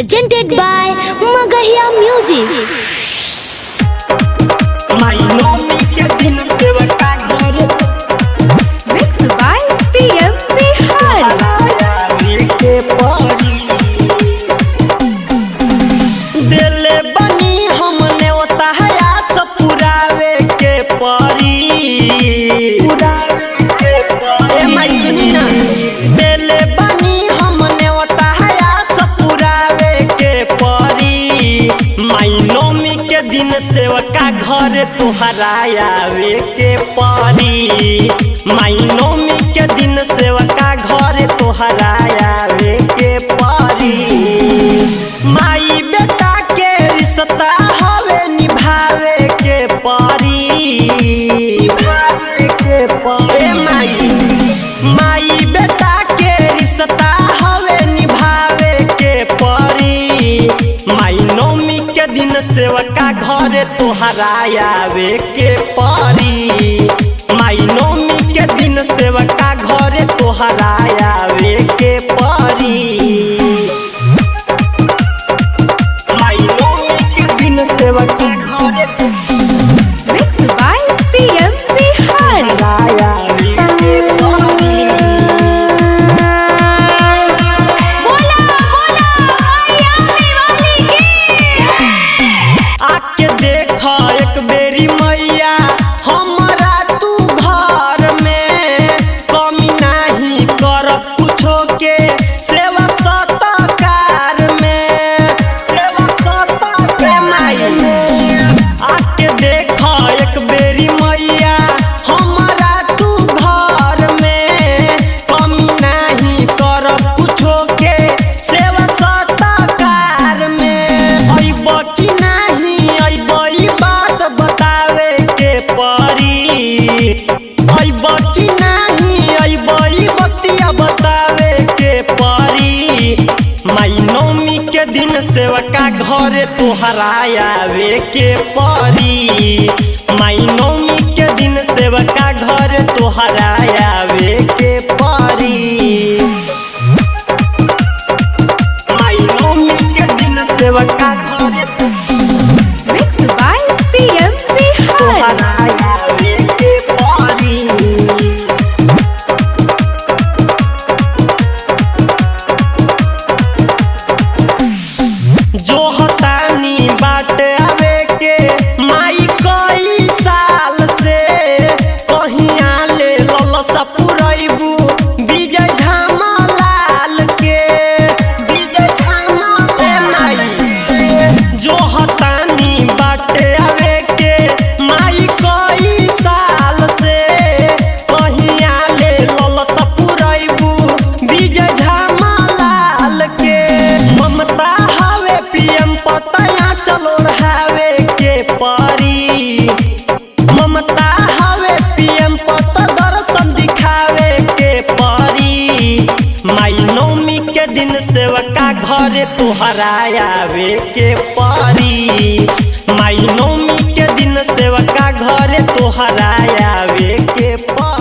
presented by Magahiya Music. Mixed by PM Bihar. दिले बनी हमने ओता है आस पुरावे के परी सुनी ना दिले बनी हमने ओता है आस पुरावे के परी माइनोमी के दिन सेवका घर तुहरा आवे के परी माइनोमी के दिन सेवका घर तुहरा आवे के परी माई बेटा के रिश्ता हवे निभावे के परी माई बेटा के रिश्ता हवे निभावे के परी माइनोमी के दिन सेवका घर तोहरा आवे के परी माइनोमी के दिन सेवका घर तोहरा आवे के परी Mixed by PM Bihar. आके देखा एक बेरी मैया हमारा तू घर में कमी नहीं कर कुछो के सेवा सत्कार में सेवा सत्कार माई आके देखा एक बेरी मैया हमारा तू घर में कमी नहीं कर कुछो के सेवा सत्कार में अइब कि नहीं अइब ई बात बतावे के परी अइब कि नहीं अइब ई बतिया बतावे के परी माइनोमी के दिन सेवका घर तोहरा आवे के परी माइनोमी के दिन सेवका घर तोहरा आवे के परी माइनोमी के दिन सेवका घर Mixed by PM Bihar. तोहरा आवे के परी जो हतानी बाट आवे के माई कई साल से कहिया ले ललसा पुरैबू विजय झामलाल के विजय झामलाल माई जो हतानी बाट आवे के माई कई साल से कहिया ले ललसा पुरैबू विजय झामलाल के ममता हवे पीएम पतया चलो रहावे के परी ममता हवे पीएम पत दर्शन दिखावे के परी माइनोमी के दिन सेवका घर तोहरा आवे के परी माइनोमी के दिन सेवका घर तोहरा आवे के परी।